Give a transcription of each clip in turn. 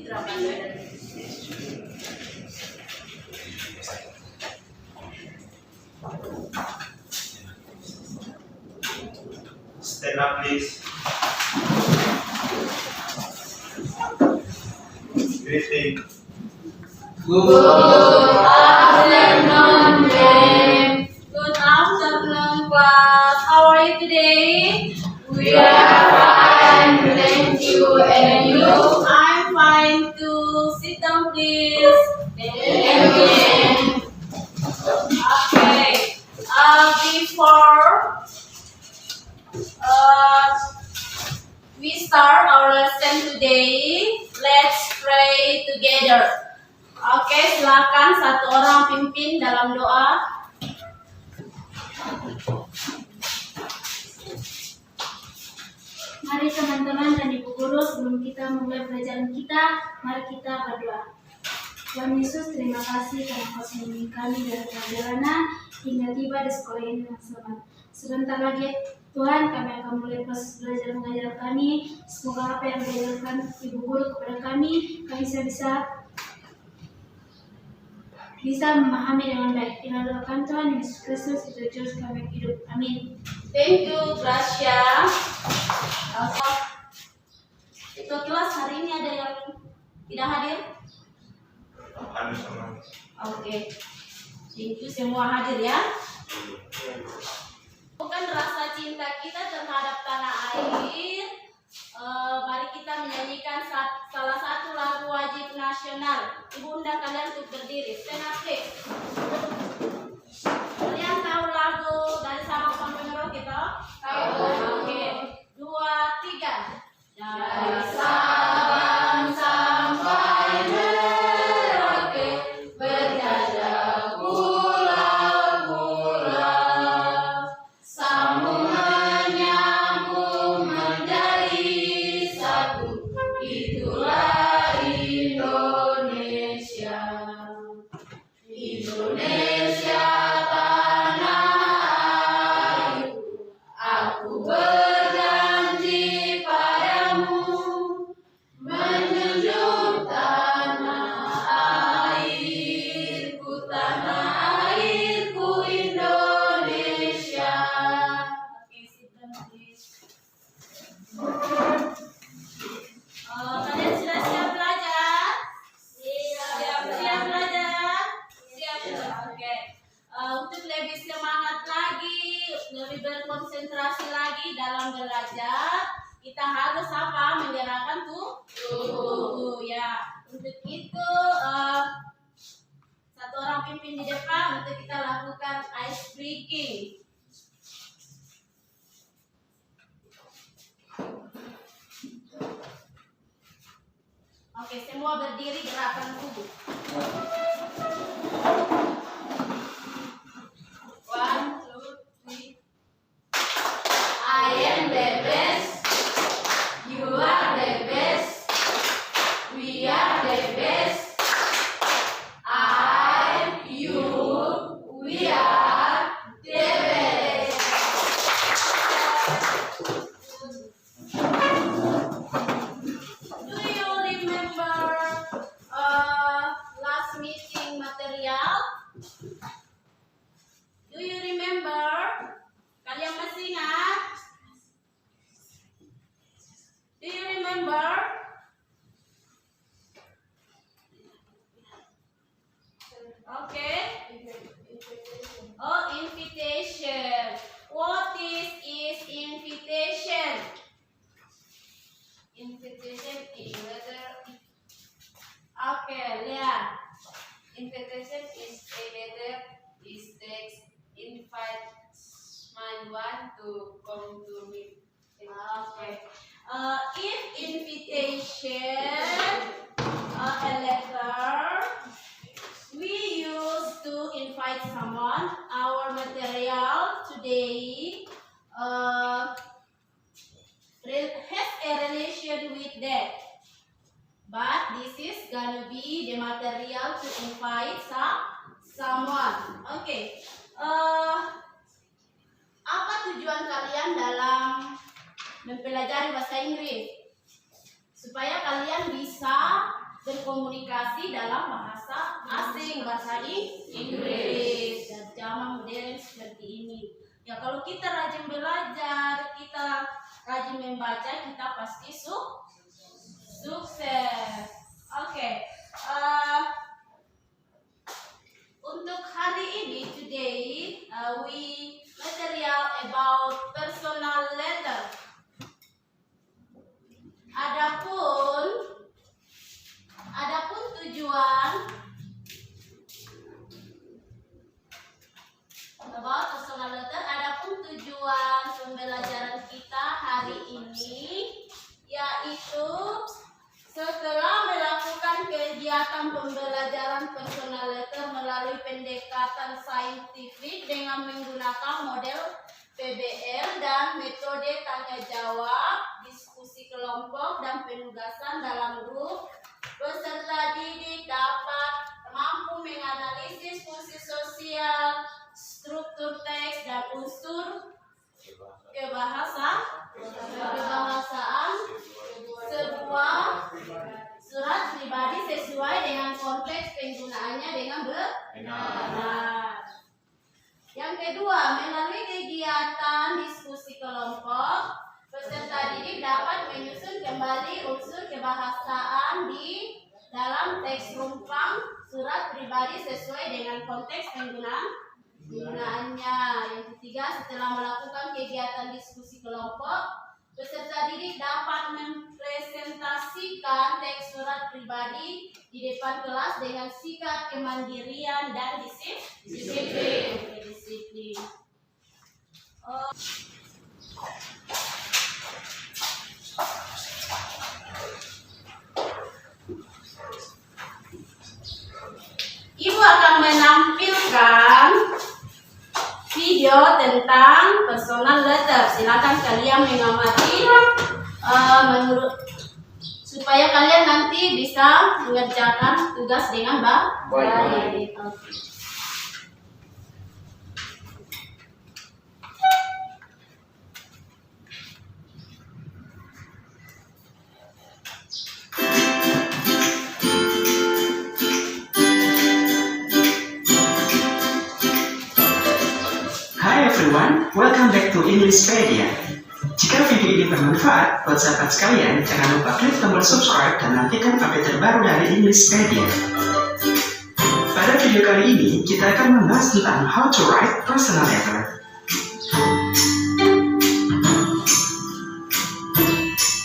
Indra Bandara. Stand up, please. Greeting. Good afternoon, ma'am. Good afternoon, class. How are you today? We are fine, thank you. And you? I'm fine too. Sit down, please. Thank you. Okay. Before we start our lesson today, let's pray together. Oke, silakan satu orang pimpin dalam doa. Mari teman-teman dan ibu guru, sebelum kita mulai pelajaran kita, mari kita berdoa. Tuhan Yesus, terima kasih karena Kau melindungi kami dari perjalanan hingga tiba di sekolah ini dengan selamat. Sebentar lagi Tuhan, kami akan mulai proses belajar mengajar kami. Semoga apa yang diajarkan ibu guru kepada kami bisa memahami dengan baik. Kita doakan Tuhan Yesus Kristus itu terus kami hidup. Amin. Thank you, Gracia. Ikut kelas hari ini ada yang tidak hadir? Hadir sama. Oke. Thank you semua hadir ya. Bukan rasa cinta kita terhadap tanah air. Mari kita menyanyikan salah satu lagu wajib nasional. Ibu undang kalian untuk berdiri. Stand up, please. Kalian tahu lagu dari Sabang sampai Merauke toh? Tahu. Oke. 2, 3. Dari Sabang sampai Merauke berjajah pulau-pulau, sambung menyambung menjadi satu, itulah Indonesia. Indonesia tanah airku, aku berjanji padamu, menjunjung tanah airku Indonesia. Oke, sit down, please. Kalian sudah siap belajar? Siap belajar? Siap. Oke. Untuk lebih semangat lagi, lebih berkonsentrasi lagi dalam belajar, kita harus apa? Menggerakkan tubuh ya. Untuk itu satu orang pimpin di depan untuk kita lakukan ice breaking. Oke, semua berdiri, gerakan tubuh. 1, 2, 3. I am the best. You are the best. We are the best. I, you, we are the best. Do you remember last meeting material? Do you remember? Kalian masih ingat? Do you remember? Okay. Oh, invitation. What is invitation? Invitation is letter. Okay, lihat. Invitation is a letter. Is text. Invite someone to come to meet. Okay. If invitation a letter, we used to invite someone. Our material today has a relation with that. But this is gonna be the material to invite someone. Okay. Apa tujuan kalian dalam mempelajari bahasa Inggris? Supaya kalian bisa berkomunikasi dalam bahasa asing, bahasa Inggris, dan zaman modern seperti ini. Ya, kalau kita rajin belajar, kita rajin membaca, kita pasti sukses. Oke. Untuk hari ini, today, we material about personal letter. Adapun tujuan about personal letter, adapun tujuan pembelajaran kita hari ini yaitu setelah melakukan kegiatan pembelajaran personal letter melalui pendekatan saintifik dengan menggunakan model PBL dan metode tanya jawab, diskusi kelompok, dan penugasan dalam grup, peserta didik dapat mampu menganalisis fungsi sosial, struktur teks, dan unsur kebahasaan sebuah surat pribadi sesuai dengan konteks penggunaannya dengan benar. Yang kedua, melalui kegiatan diskusi kelompok, peserta didik dapat menyusun kembali unsur kebahasaan di dalam teks rumpang surat pribadi sesuai dengan konteks penggunaannya. Yang ketiga, setelah melakukan kegiatan diskusi kelompok, peserta didik dapat mempresentasikan teks surat pribadi di depan kelas dengan sikap kemandirian dan disiplin. Ibu akan menampilkan video tentang personal letter. Silakan kalian mengamati supaya kalian nanti bisa mengerjakan tugas dengan baik. Hi everyone, welcome back to Englishpedia. Jika video ini bermanfaat buat sahabat sekalian, jangan lupa klik tombol subscribe dan nantikan update terbaru dari Englishpedia. Pada video kali ini, kita akan membahas tentang how to write personal letter.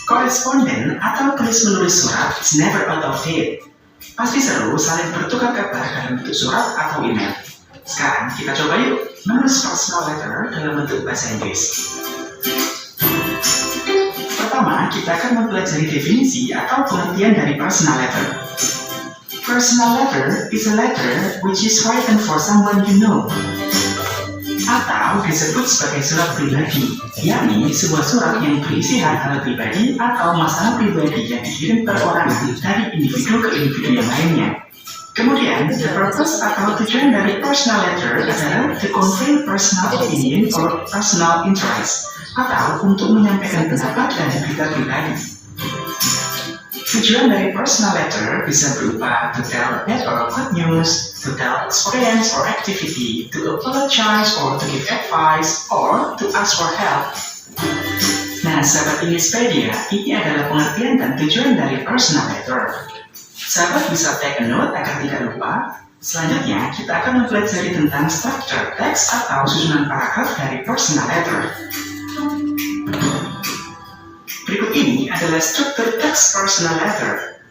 Koresponden atau tulis-menulis surat is never out of date. Pasti seru saling bertukar kabar dalam bentuk surat atau email. Sekarang kita coba yuk menulis personal letter dalam bentuk bahasa Inggris. Pertama, kita akan mempelajari definisi atau pengertian dari personal letter. Personal letter is a letter which is written for someone you know, atau disebut sebagai surat pribadi, yakni sebuah surat yang berisi hal-hal pribadi atau masalah pribadi yang dikirim perorangan dari individu ke individu yang lainnya. Kemudian, the purpose atau tujuan dari personal letter adalah to convey personal opinion or personal interest, atau untuk menyampaikan pendapat dan berita pribadi. Tujuan dari personal letter bisa berupa to tell bad or good news, to tell experience or activity, to apologize or to give advice, or to ask for help. Nah, sahabat Englishpedia, ini adalah pengertian dan tujuan dari personal letter. Sahabat bisa take a note agar tidak lupa. Selanjutnya, kita akan mempelajari tentang structure text atau susunan paragraf dari personal letter. Berikut ini adalah struktur teks personal letter.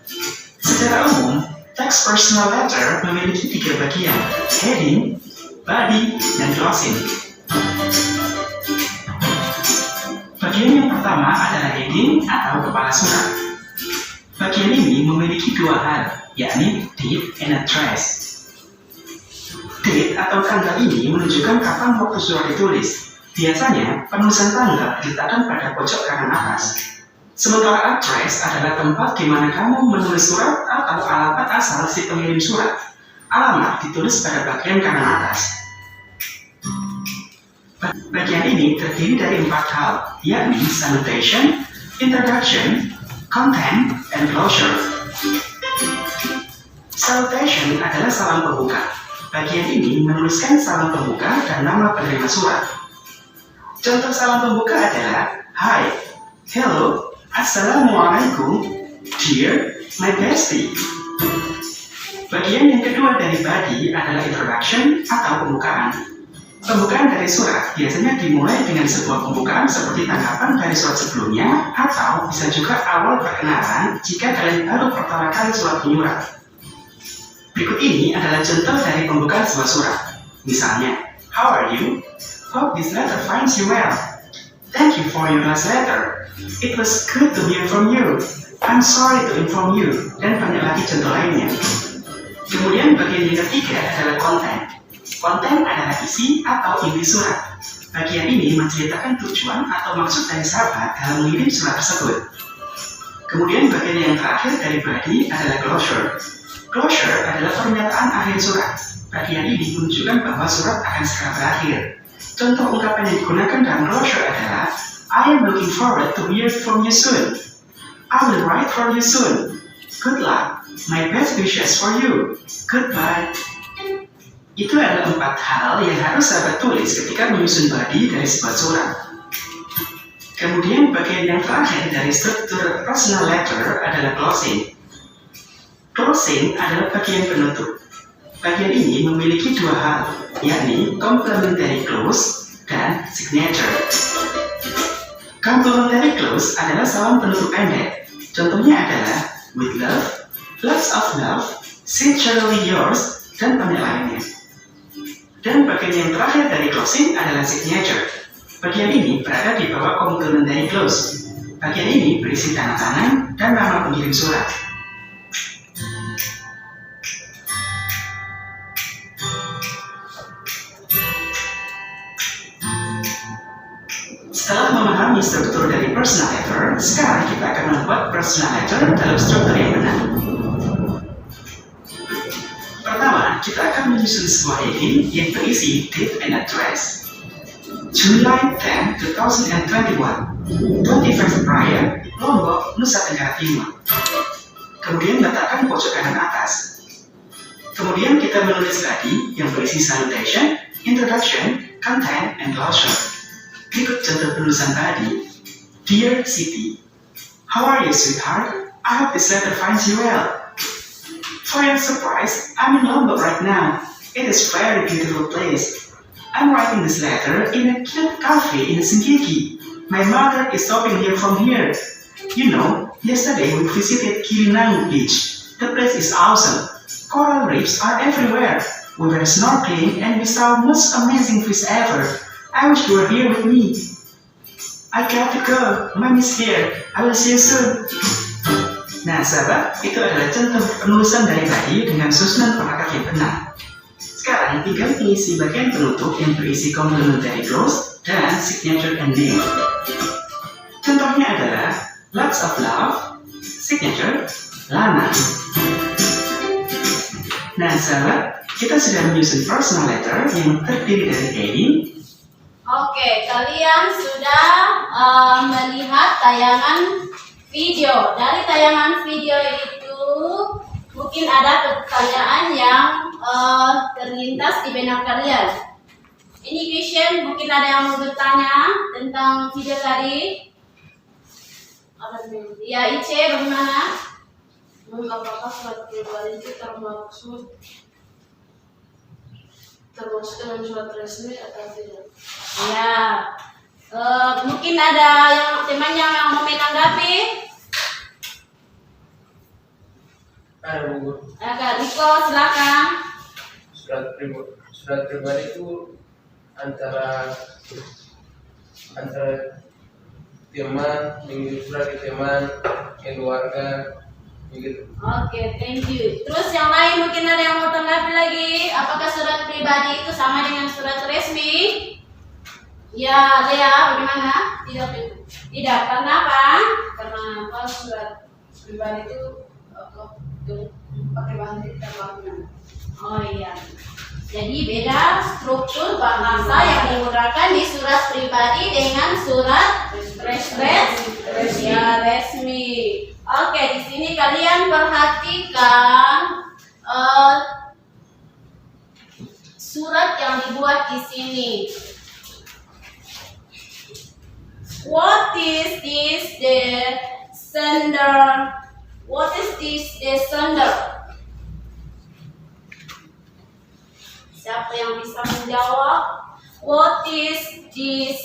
Secara umum, teks personal letter memiliki 3 bagian, heading, body, dan closing. Bagian yang pertama adalah heading atau kepala surat. Bagian ini memiliki 2 hal, yakni date and address. Date atau tanggal ini menunjukkan kapan waktu surat ditulis. Biasanya, penulisan tanggal diletakkan pada pojok kanan atas. Sementara address adalah tempat di mana kamu menulis surat atau alamat asal si pengirim surat. Alamat ditulis pada bagian kanan atas. Bagian ini terdiri dari 4 hal, yakni salutation, introduction, content, and closure. Salutation adalah salam pembuka. Bagian ini menuliskan salam pembuka dan nama penerima surat. Contoh salam pembuka adalah Hi, hello, assalamualaikum, dear, my bestie. Bagian yang kedua dari body adalah introduction atau pembukaan. Pembukaan dari surat biasanya dimulai dengan sebuah pembukaan seperti tanggapan dari surat sebelumnya atau bisa juga awal perkenalan jika kalian baru pertama kali surat menyurat. Berikut ini adalah contoh dari pembukaan sebuah surat. Misalnya, How are you? Hope this letter finds you well. Thank you for your last letter. It was good to hear from you. I'm sorry to inform you. Dan banyak lagi contoh lainnya. Kemudian bagian yang ketiga adalah konten. Konten adalah isi atau inti surat. Bagian ini menceritakan tujuan atau maksud dari sahabat dalam mengirim surat tersebut. Kemudian bagian yang terakhir dari body adalah closure. Closure adalah pernyataan akhir surat. Bagian ini menunjukkan bahwa surat akan segera berakhir. Contoh ungkapan yang digunakan dalam closure adalah I am looking forward to hear from you soon. I will write for you soon. Good luck. My best wishes for you. Goodbye. Itu adalah 4 hal yang harus sahabat tulis ketika menyusun body dari sebuah surat. Kemudian bagian yang terakhir dari struktur personal letter adalah closing. Closing adalah bagian penutup. Bagian ini memiliki 2 hal, yakni complementary clause dan signature. Complementary clause adalah salam penutup pendek. Contohnya adalah with love, lots of love, sincerely yours, dan banyak lainnya. Dan bagian yang terakhir dari closing adalah signature. Bagian ini berada di bawah complementary clause. Bagian ini berisi tanda tangan dan nama pengirim surat. Setelah memahami struktur dari personal letter, sekarang kita akan membuat personal letter dalam struktur yang benar. Pertama, kita akan menyusun sebuah heading yang berisi date and address. July 10, 2021, 21st Praia, Lombok, Nusa Tenggara Timur. Kemudian letakkan pojok kanan atas. Kemudian kita menulis body yang berisi salutation, introduction, content, and closure. Berikut contoh penulisan body. Dear Siti, how are you, sweetheart? I hope this letter finds you well. For your surprise, I'm in Lombok right now. It is a very beautiful place. I'm writing this letter in a cute cafe in Singkiki. My mother is shopping here from here. You know, yesterday we visited Kirinang Beach. The place is awesome. Coral reefs are everywhere. We were snorkeling and we saw the most amazing fish ever. I wish you were here with me. I got to go. Mommy's here. I will see you soon. Nah, sahabat, itu adalah contoh penulisan dari body dengan susunan paragraf yang benar. Sekarang tinggal mengisi bagian penutup yang berisi complementary clause dan signature and name. Contohnya adalah lots of love, signature, Lana. Nah, sahabat, kita sudah menyusun personal letter yang terdiri dari heading. Oke, kalian sudah melihat tayangan video. Dari tayangan video itu mungkin ada pertanyaan yang terlintas di benak kalian. Ini question, mungkin ada yang mau bertanya tentang video tadi. Ya, Ice, bagaimana? Apakah surat pribadi itu termasuk dengan surat resmi atau tidak? Ya, mungkin ada yang temannya yang mau menanggapi. Ada Bu. Kak Riko, silakan. Surat pribadi itu antara teman, mengirim surat ke teman, ke keluarga, begitu. Oke, thank you. Terus yang lain mungkin ada yang mau tanggapi lagi. Apakah surat pribadi itu sama dengan surat resmi? Ya, Lea, bagaimana? Tidak. Karena apa? Karena surat pribadi itu pakai bahan terbangun. Oh iya. Jadi beda struktur bahasa yang digunakan di surat pribadi dengan surat resmi. Oke, di sini kalian perhatikan surat yang dibuat di sini. What is this the sender? What is this the sender? Siapa yang bisa menjawab? What is this?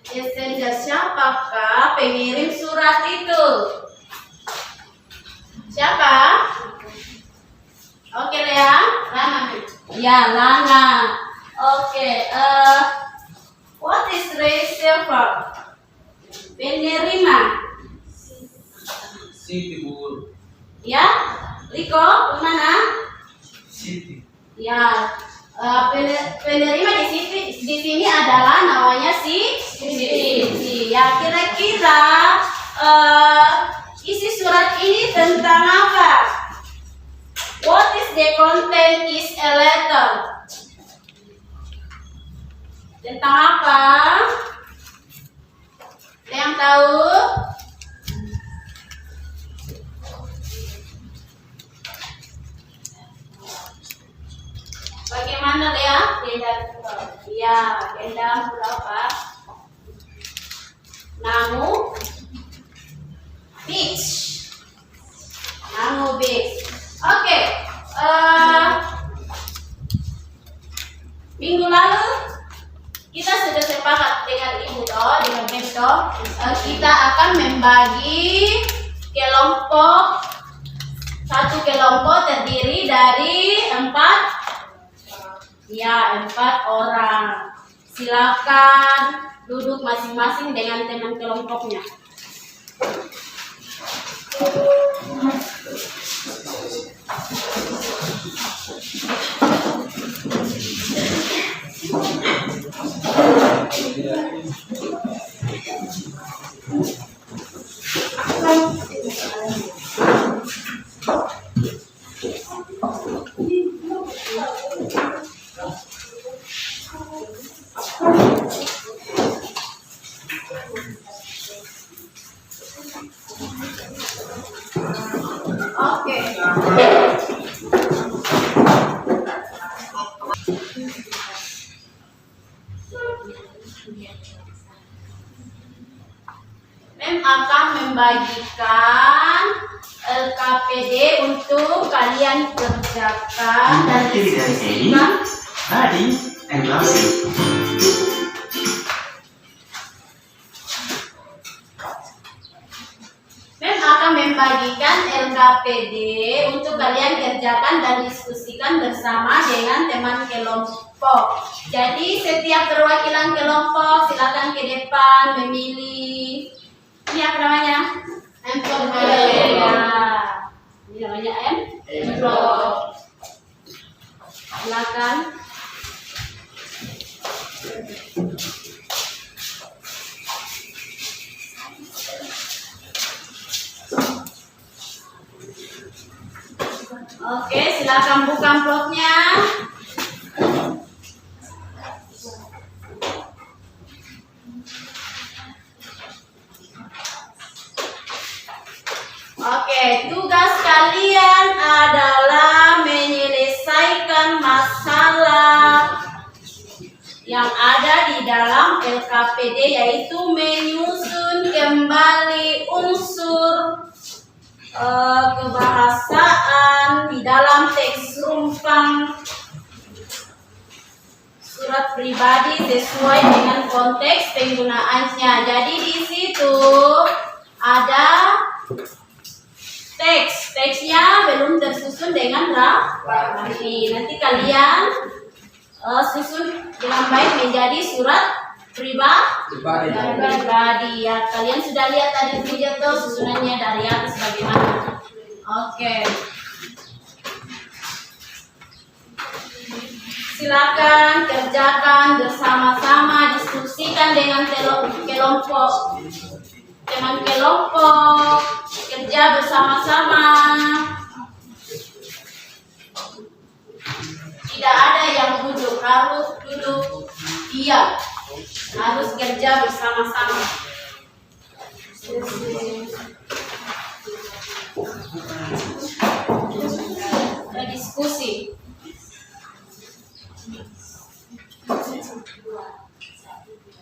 The sender, siapakah pengirim surat itu? Siapa? Oke, Lea. Lana. Ya, Lana. Oke. What is receiver? Penerima. Siti Bu. Ya, Liko, mana? Siti. Ya, penerima di sini adalah namanya Siti. Ya, kira-kira isi surat ini tentang apa? What is the content is a letter? Tentang apa? Ada yang tahu? Bagaimana Lea? Iya, benda berapa? Beach. Oke. Minggu lalu kita sudah sepakat dengan Ibu dengan Beto, kita akan membagi kelompok. Satu kelompok terdiri dari 4 orang. Silakan duduk masing-masing dengan teman kelompoknya. Oke. Mem akan membagikan LKPD untuk kalian kerjakan dan Terdiri dari Edi, diskusikan. Badi, and Lassie. Mem akan membagikan LKPD untuk kalian kerjakan dan diskusikan bersama dengan teman kelompok. Jadi setiap perwakilan kelompok silakan ke depan memilih. Ini apa namanya? Amplop. Ini namanya amplop. Silakan. Oke, silakan buka amplopnya. Oke, tugas kalian adalah menyelesaikan masalah yang ada di dalam LKPD, yaitu menyusun kembali unsur kebahasaan di dalam teks rumpang surat pribadi sesuai dengan konteks penggunaannya. Jadi di situ ada teksnya belum tersusun dengan rapi. Nanti kalian susun dengan baik menjadi surat pribadi ya. Kalian sudah lihat tadi video tuh susunannya dari atas bagaimana. Oke. Silakan kerjakan bersama-sama, diskusikan dengan kelompok. Teman kelompok, kerja bersama-sama. Tidak ada yang duduk, harus duduk diam. Harus kerja bersama-sama.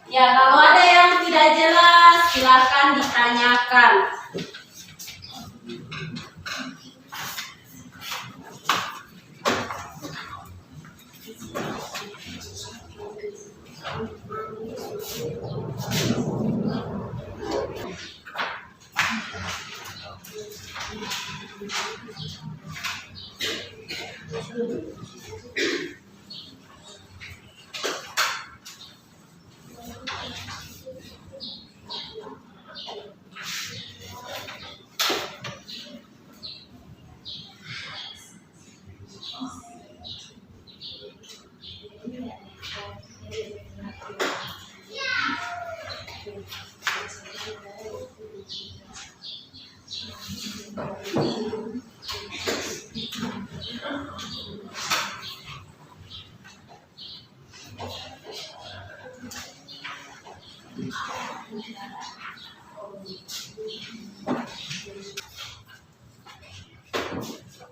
Ya, kalau ada yang tidak jelas, silakan ditanyakan.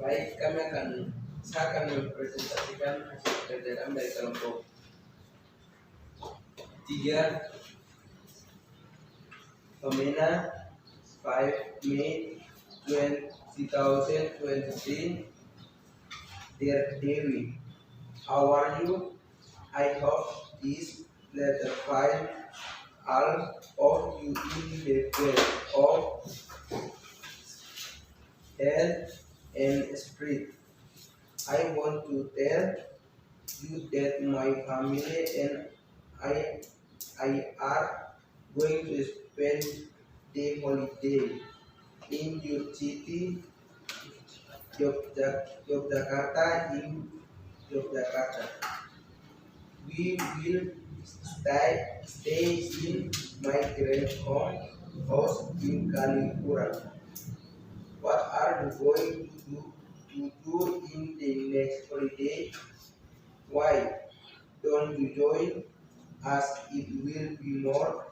Baik, saya akan mempresentasikan hasil kerja kami dari kelompok 3 Pemena 5 May 2023. Dear Dewi, how are you? I hope this letter find all of you in the best of health and spirit. I want to tell you that my family and I are going to spend the holiday in your city, Yogyakarta. We will stay in my grand house in Kalipura. What are you going to do in the next holiday? Why don't you join us? It will be more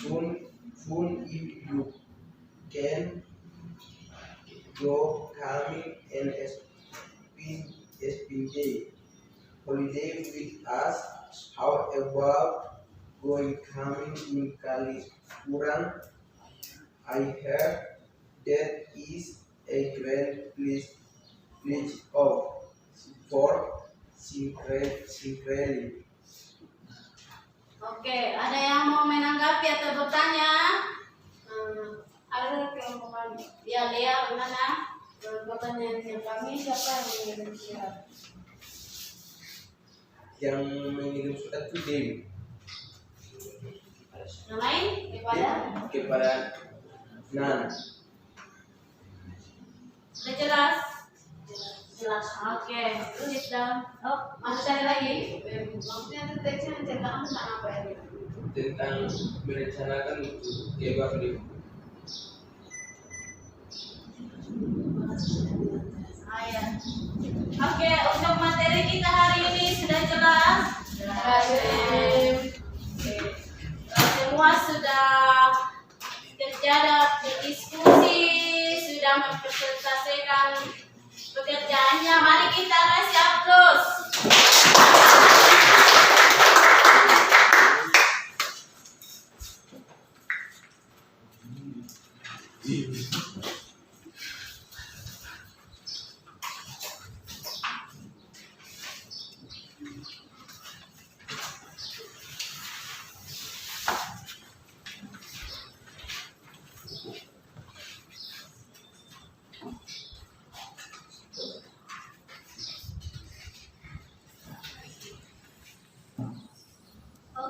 fun if you can go coming and spend the holiday with us. How about going coming in Kalipura? I heard that is a grand place of for Synchrony. Oke, ada yang mau menanggapi atau bertanya? Ada kelompok kami. Ya, Lea, gimana? Pertanyaan yang kami, siapa yang mengirim surat? Yang mengirim surat itu Dewi Yang lain? kepada Nan. Sudah jelas? Jelas. Oke, tulis down. Oh, masih ada lagi? Maksudnya itu teksnya menceritakan tentang apa ini? Tentang merencanakan untuk ke Bali. Ya. Oke, untuk materi kita hari ini sudah jelas? Semua sudah kerja dan berdiskusi, sudah mempresentasikan pekerjaannya. Mari kita kasih aplaus.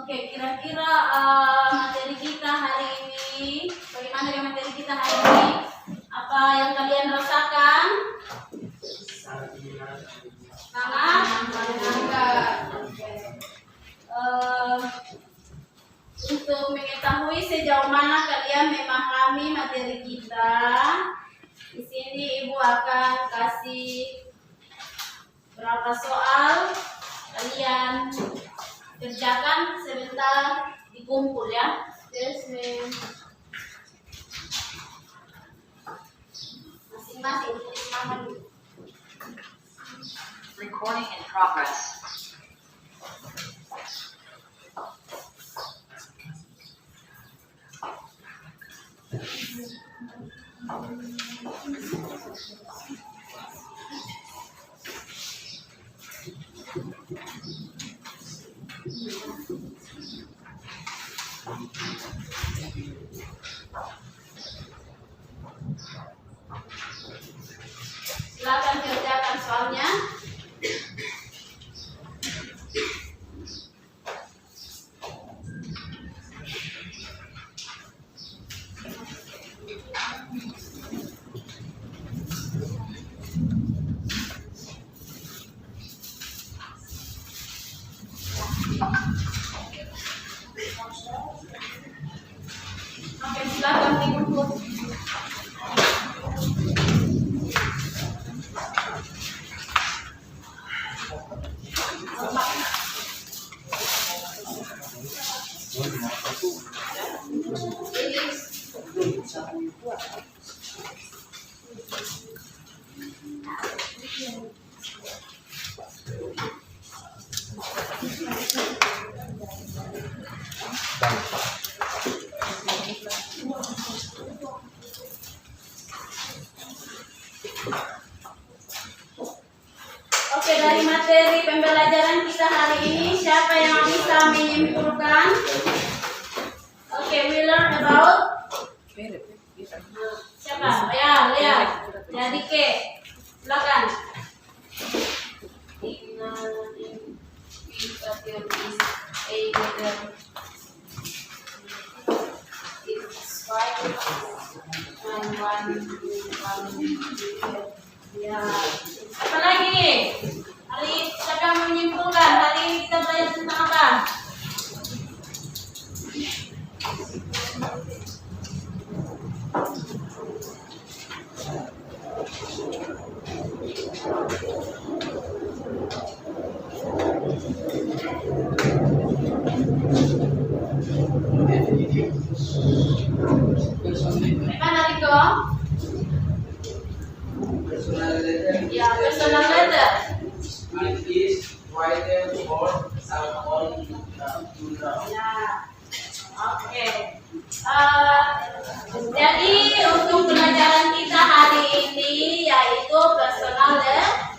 Oke, kira-kira materi kita hari ini, bagaimana dengan materi kita hari ini? Apa yang kalian rasakan? Sangat? Untuk mengetahui sejauh mana kalian memahami materi kita, di sini Ibu akan kasih berapa soal, kalian kerjakan sebentar, dikumpul ya. Yes, ma'am. Masing-masing tulis nama dulu. Recording in progress. Silakan kerjakan soalnya. Oke, silakan dibuka. Oke, dari materi pembelajaran kita hari ini, siapa yang bisa menyimpulkan? Oke, we learn about siapa? Ya, lihat. Jadi ke, silakan. Ya. Apa lagi? Hari siapa yang menyimpulkan? Hari ini kita belajar tentang apa? Mana Riko? Personal letter. Ya, personal letter. It is written for someone you know. Ya, oke. Jadi untuk pelajaran kita hari ini yaitu personal letter.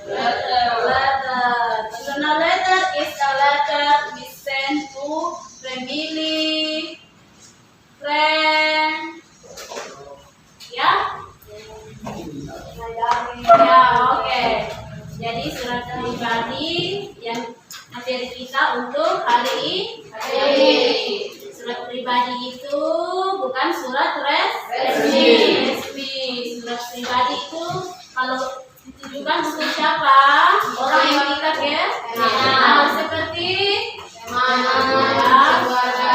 Personal letter is a letter we send to family, friend. Ya, ya, oke. Jadi surat pribadi yang materi kita untuk hari ini. Surat pribadi itu bukan surat resmi. Surat pribadi itu kalau ditujukan untuk siapa? Orang yang kita kenal, seperti teman, keluarga,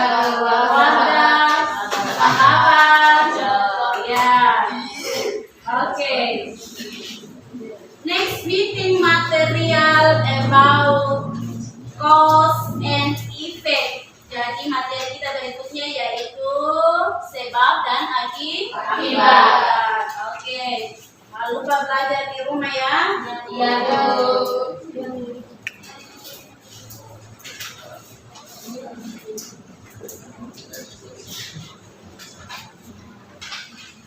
sahabat. Ya, oke. Next meeting material about cause and effect. Jadi materi kita berikutnya yaitu sebab dan akibat. Oke. Jangan lupa belajar di rumah ya. Iya, Bu.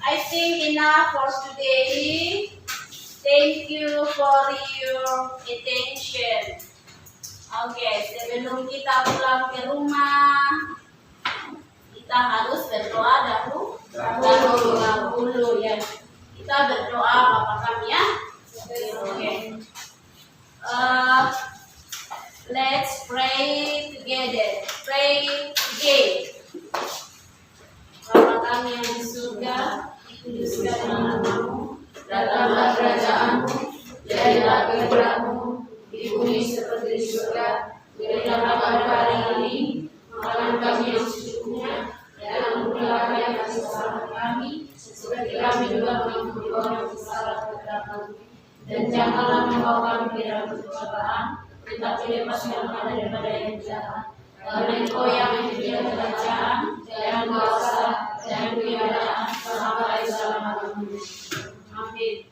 I think enough for today. Thank you for your attention. Oke, sebelum kita pulang ke rumah, kita harus berdoa dahulu ya. Kita berdoa Bapa kami ya. Oke. Let's pray together. Pray today. Bapa kami yang di surga, dikuduskan namamu, datanglah kerajaanmu, jadilah kehendakmu di bumi seperti di surga. Berilah kami hari ini makanan kami yang secukupnya, dan ampunilah kami kesalahan kami, seperti kami juga mengampuni orang yang bersalah kepada kami. Dan janganlah membawa kami ke dalam pencobaan, tetapi lepaskan kami daripada yang jahat. Karena Engkau yang menyediakan kerajaan, dan kuasa, dan kemuliaan, sampai selama-lamanya. Amin.